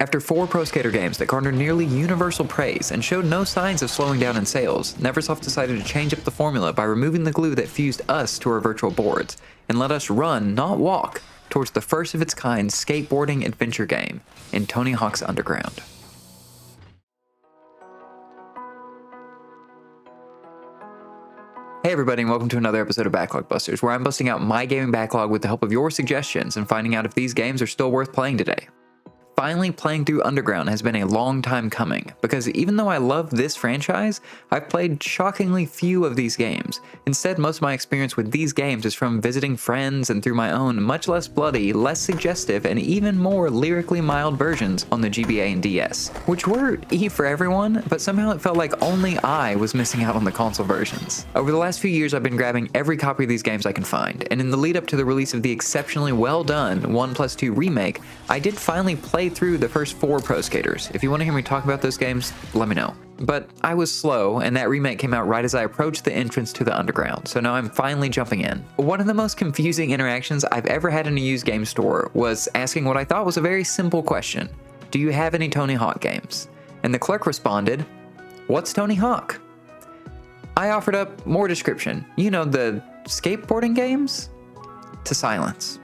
After 4 Pro Skater games that garnered nearly universal praise and showed no signs of slowing down in sales, Neversoft decided to change up the formula by removing the glue that fused us to our virtual boards, and let us run, not walk, towards the first of its kind skateboarding adventure game in Tony Hawk's Underground. Hey everybody, and welcome to another episode of BacklogBusters, where I'm busting out my gaming backlog with the help of your suggestions and finding out if these games are still worth playing today. Finally playing through Underground has been a long time coming, because even though I love this franchise, I've played shockingly few of these games. Instead, most of my experience with these games is from visiting friends and through my own much less bloody, less suggestive, and even more lyrically mild versions on the GBA and DS, which were E for everyone, but somehow it felt like only I was missing out on the console versions. Over the last few years, I've been grabbing every copy of these games I can find, and in the lead up to the release of the exceptionally well done 1+2 remake, I did finally play through the first 4 Pro Skaters. If you want to hear me talk about those games, let me know. But I was slow, and that remake came out right as I approached the entrance to the Underground, so now I'm finally jumping in. One of the most confusing interactions I've ever had in a used game store was asking what I thought was a very simple question. Do you have any Tony Hawk games? And the clerk responded, "What's Tony Hawk?" I offered up more description. You know, the skateboarding games? To silence.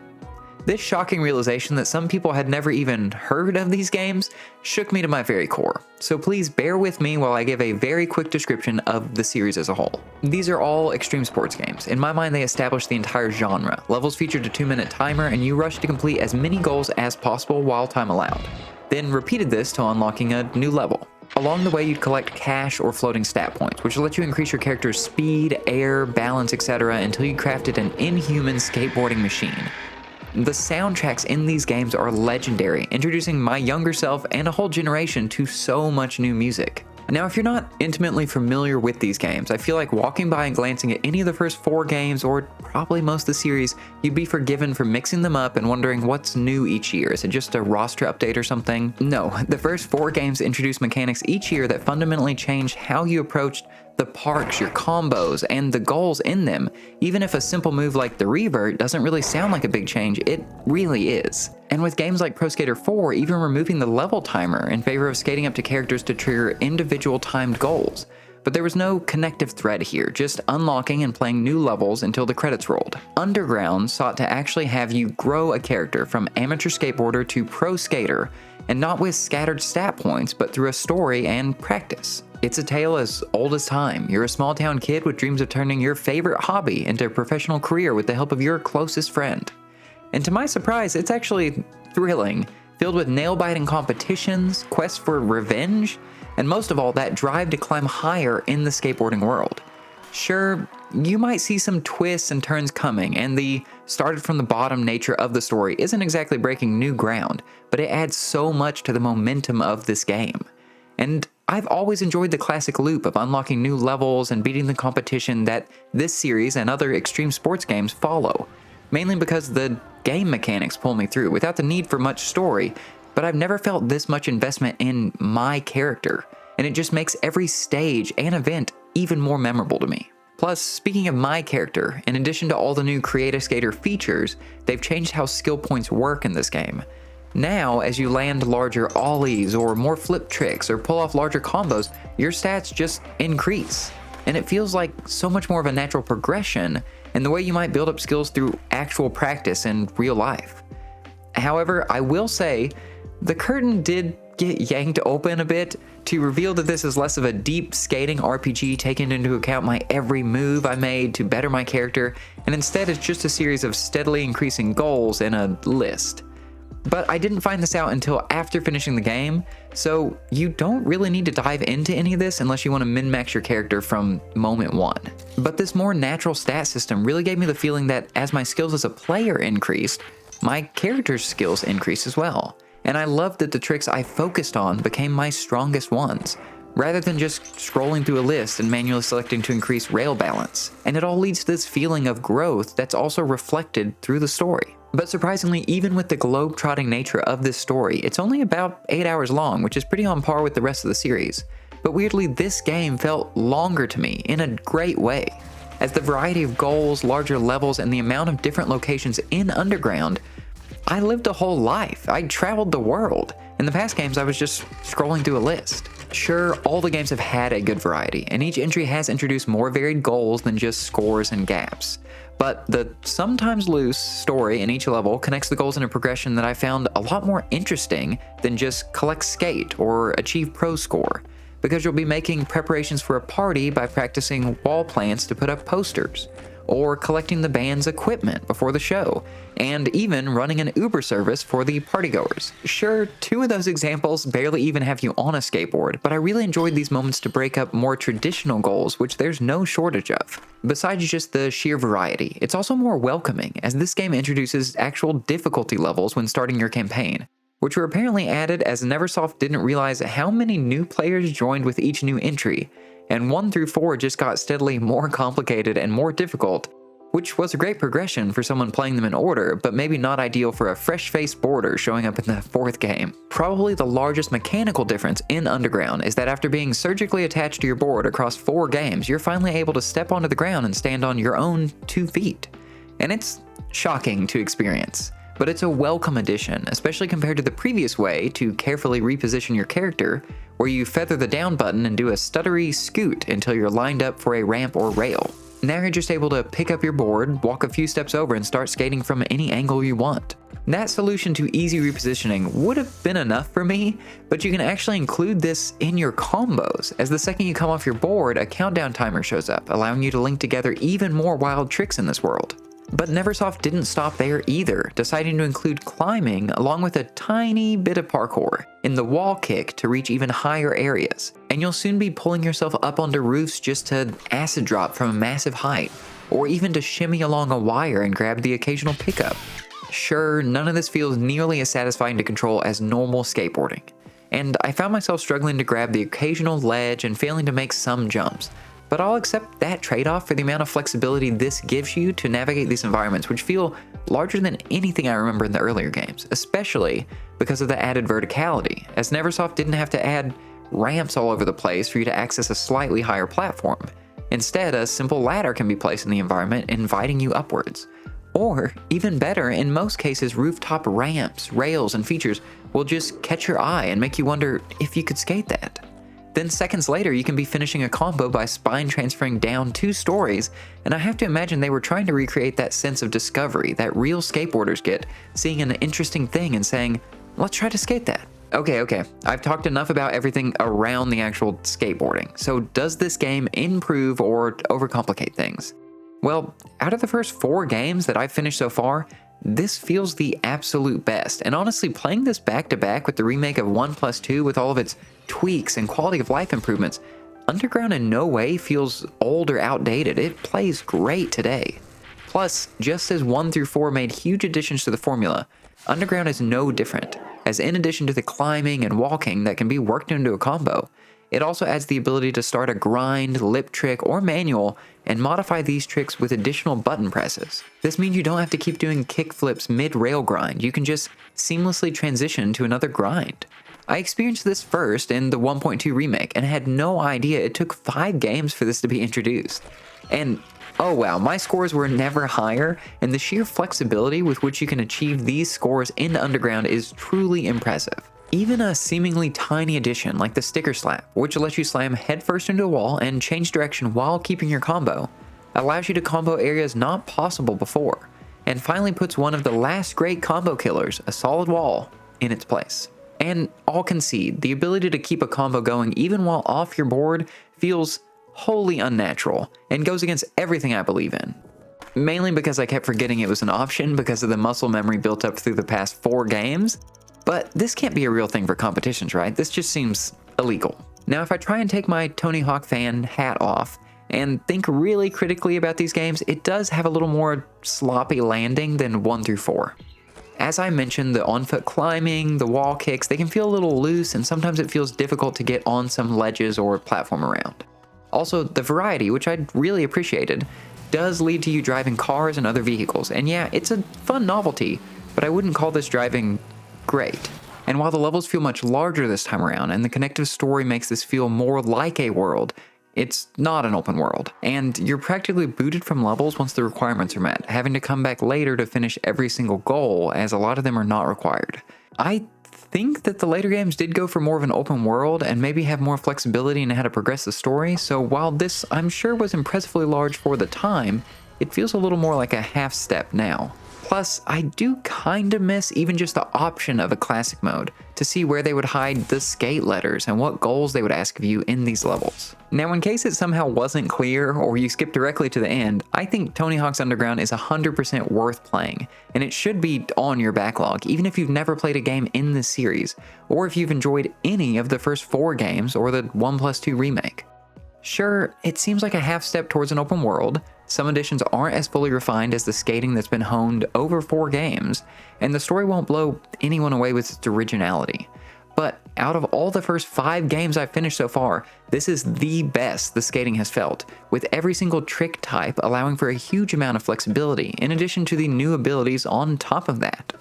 This shocking realization that some people had never even heard of these games shook me to my very core, so please bear with me while I give a very quick description of the series as a whole. These are all extreme sports games. In my mind, they establish the entire genre. Levels featured a 2-minute timer, and you rush to complete as many goals as possible while time allowed. Then repeated this till unlocking a new level. Along the way, you'd collect cash or floating stat points, which will let you increase your character's speed, air, balance, etc. until you crafted an inhuman skateboarding machine. The soundtracks in these games are legendary, introducing my younger self and a whole generation to so much new music. Now, if you're not intimately familiar with these games, I feel like walking by and glancing at any of the first 4 games, or probably most of the series, you'd be forgiven for mixing them up and wondering what's new each year. Is it just a roster update or something? No, the first 4 games introduced mechanics each year that fundamentally changed how you approached the parks, your combos, and the goals in them. Even if a simple move like the revert doesn't really sound like a big change, it really is. And with games like Pro Skater 4 even removing the level timer in favor of skating up to characters to trigger individual timed goals. But there was no connective thread here, just unlocking and playing new levels until the credits rolled. Underground sought to actually have you grow a character from amateur skateboarder to pro skater, and not with scattered stat points, but through a story and practice. It's a tale as old as time. You're a small town kid with dreams of turning your favorite hobby into a professional career with the help of your closest friend. And to my surprise, it's actually thrilling, filled with nail-biting competitions, quests for revenge, and most of all, that drive to climb higher in the skateboarding world. Sure, you might see some twists and turns coming, and the started from the bottom nature of the story isn't exactly breaking new ground, but it adds so much to the momentum of this game. And I've always enjoyed the classic loop of unlocking new levels and beating the competition that this series and other extreme sports games follow, mainly because the game mechanics pull me through without the need for much story, but I've never felt this much investment in my character, and it just makes every stage and event even more memorable to me. Plus, speaking of my character, in addition to all the new Create a Skater features, they've changed how skill points work in this game. Now, as you land larger ollies or more flip tricks or pull off larger combos, your stats just increase. And it feels like so much more of a natural progression in the way you might build up skills through actual practice in real life. However, I will say, the curtain did get yanked open a bit to reveal that this is less of a deep skating RPG taking into account my every move I made to better my character, and instead it's just a series of steadily increasing goals in a list. But I didn't find this out until after finishing the game, so you don't really need to dive into any of this unless you want to min-max your character from moment 1. But this more natural stat system really gave me the feeling that as my skills as a player increased, my character's skills increased as well. And I loved that the tricks I focused on became my strongest ones, rather than just scrolling through a list and manually selecting to increase rail balance. And it all leads to this feeling of growth that's also reflected through the story. But surprisingly, even with the globetrotting nature of this story, it's only about 8 hours long, which is pretty on par with the rest of the series. But weirdly, this game felt longer to me in a great way, as the variety of goals, larger levels, and the amount of different locations in Underground I lived a whole life. I traveled the world. In the past games, I was just scrolling through a list. Sure, all the games have had a good variety, and each entry has introduced more varied goals than just scores and gaps. But the sometimes loose story in each level connects the goals in a progression that I found a lot more interesting than just collect skate or achieve pro score, because you'll be making preparations for a party by practicing wall plants to put up posters, or collecting the band's equipment before the show, and even running an Uber service for the partygoers. Sure, 2 of those examples barely even have you on a skateboard, but I really enjoyed these moments to break up more traditional goals, which there's no shortage of. Besides just the sheer variety, it's also more welcoming, as this game introduces actual difficulty levels when starting your campaign, which were apparently added as Neversoft didn't realize how many new players joined with each new entry, and 1 through 4 just got steadily more complicated and more difficult, which was a great progression for someone playing them in order, but maybe not ideal for a fresh-faced boarder showing up in the 4th game. Probably the largest mechanical difference in Underground is that after being surgically attached to your board across 4 games, you're finally able to step onto the ground and stand on your own 2 feet. And it's shocking to experience, but it's a welcome addition, especially compared to the previous way to carefully reposition your character, where you feather the down button and do a stuttery scoot until you're lined up for a ramp or rail. Now you're just able to pick up your board, walk a few steps over, and start skating from any angle you want. That solution to easy repositioning would have been enough for me, but you can actually include this in your combos, as the second you come off your board, a countdown timer shows up, allowing you to link together even more wild tricks in this world. But Neversoft didn't stop there either, deciding to include climbing along with a tiny bit of parkour in the wall kick to reach even higher areas. And you'll soon be pulling yourself up onto roofs just to acid drop from a massive height, or even to shimmy along a wire and grab the occasional pickup. Sure, none of this feels nearly as satisfying to control as normal skateboarding, and I found myself struggling to grab the occasional ledge and failing to make some jumps. But I'll accept that trade-off for the amount of flexibility this gives you to navigate these environments, which feel larger than anything I remember in the earlier games, especially because of the added verticality, as Neversoft didn't have to add ramps all over the place for you to access a slightly higher platform. Instead, a simple ladder can be placed in the environment, inviting you upwards. Or, even better, in most cases, rooftop ramps, rails, and features will just catch your eye and make you wonder if you could skate that. Then seconds later, you can be finishing a combo by spine transferring down 2 stories, and I have to imagine they were trying to recreate that sense of discovery that real skateboarders get, seeing an interesting thing and saying, let's try to skate that. Okay, I've talked enough about everything around the actual skateboarding, so does this game improve or overcomplicate things? Well, out of the first 4 games that I've finished so far, this feels the absolute best, and honestly, playing this back-to-back with the remake of 1+2 with all of its tweaks and quality of life improvements, Underground in no way feels old or outdated. It plays great today. Plus, just as 1 through 4 made huge additions to the formula, Underground is no different, as in addition to the climbing and walking that can be worked into a combo, it also adds the ability to start a grind, lip trick, or manual and modify these tricks with additional button presses. This means you don't have to keep doing kick flips mid-rail grind, you can just seamlessly transition to another grind. I experienced this first in the 1.2 remake and had no idea it took 5 games for this to be introduced. And oh wow, my scores were never higher, and the sheer flexibility with which you can achieve these scores in Underground is truly impressive. Even a seemingly tiny addition like the sticker slap, which lets you slam headfirst into a wall and change direction while keeping your combo, allows you to combo areas not possible before, and finally puts one of the last great combo killers, a solid wall, in its place. And I'll concede, the ability to keep a combo going even while off your board feels wholly unnatural and goes against everything I believe in. Mainly because I kept forgetting it was an option because of the muscle memory built up through the past 4 games, but this can't be a real thing for competitions, right? This just seems illegal. Now, if I try and take my Tony Hawk fan hat off and think really critically about these games, it does have a little more sloppy landing than 1 through 4. As I mentioned, the on-foot climbing, the wall kicks, they can feel a little loose, and sometimes it feels difficult to get on some ledges or platform around. Also, the variety, which I really appreciated, does lead to you driving cars and other vehicles, and yeah, it's a fun novelty, but I wouldn't call this driving great. And while the levels feel much larger this time around, and the connective story makes this feel more like a world, It's not an open world, and you're practically booted from levels once the requirements are met, having to come back later to finish every single goal, as a lot of them are not required. I think that the later games did go for more of an open world and maybe have more flexibility in how to progress the story, so while this I'm sure was impressively large for the time, it feels a little more like a half step now. Plus, I do kinda miss even just the option of a classic mode, to see where they would hide the skate letters and what goals they would ask of you in these levels. Now, in case it somehow wasn't clear or you skipped directly to the end, I think Tony Hawk's Underground is 100% worth playing, and it should be on your backlog even if you've never played a game in this series, or if you've enjoyed any of the first 4 games or the 1+2 remake. Sure, it seems like a half step towards an open world, some additions aren't as fully refined as the skating that's been honed over 4 games, and the story won't blow anyone away with its originality. But out of all the first 5 games I've finished so far, this is the best the skating has felt, with every single trick type allowing for a huge amount of flexibility, in addition to the new abilities on top of that.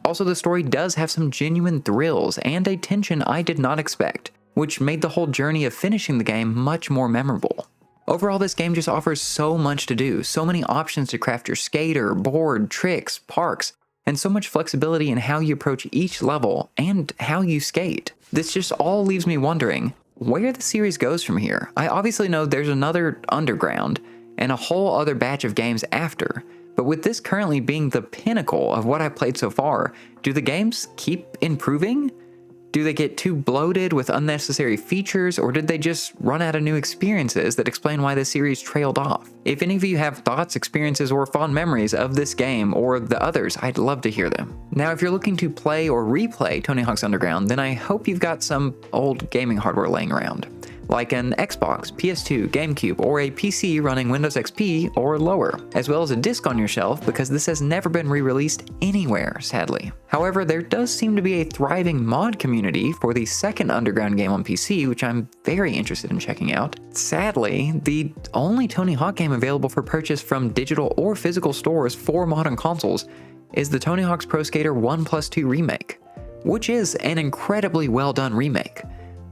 Also, the story does have some genuine thrills and a tension I did not expect, which made the whole journey of finishing the game much more memorable. Overall, this game just offers so much to do, so many options to craft your skater, board, tricks, parks, and so much flexibility in how you approach each level and how you skate. This just all leaves me wondering where the series goes from here. I obviously know there's another Underground and a whole other batch of games after, but with this currently being the pinnacle of what I've played so far, do the games keep improving? Do they get too bloated with unnecessary features, or did they just run out of new experiences that explain why the series trailed off? If any of you have thoughts, experiences, or fond memories of this game or the others, I'd love to hear them. Now, if you're looking to play or replay Tony Hawk's Underground, then I hope you've got some old gaming hardware laying around, like an Xbox, PS2, GameCube, or a PC running Windows XP or lower, as well as a disc on your shelf because this has never been re-released anywhere, sadly. However, there does seem to be a thriving mod community for the second Underground game on PC, which I'm very interested in checking out. Sadly, the only Tony Hawk game available for purchase from digital or physical stores for modern consoles is the Tony Hawk's Pro Skater 1+2 remake, which is an incredibly well done remake.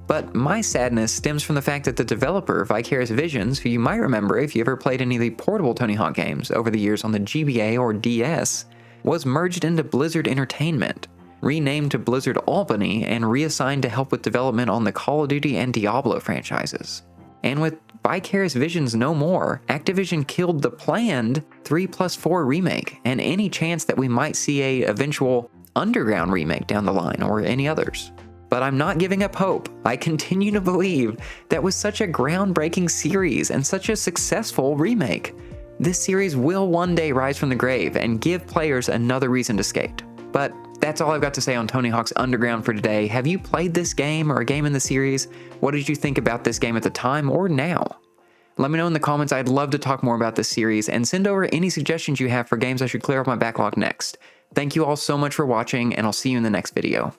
But my sadness stems from the fact that the developer, Vicarious Visions, who you might remember if you ever played any of the portable Tony Hawk games over the years on the GBA or DS, was merged into Blizzard Entertainment, renamed to Blizzard Albany, and reassigned to help with development on the Call of Duty and Diablo franchises. And with Vicarious Visions no more, Activision killed the planned 3+4 remake, and any chance that we might see a eventual Underground remake down the line, or any others. But I'm not giving up hope. I continue to believe that with such a groundbreaking series and such a successful remake, this series will one day rise from the grave and give players another reason to skate. But that's all I've got to say on Tony Hawk's Underground for today. Have you played this game or a game in the series? What did you think about this game at the time or now? Let me know in the comments. I'd love to talk more about this series, and send over any suggestions you have for games I should clear off my backlog next. Thank you all so much for watching, and I'll see you in the next video.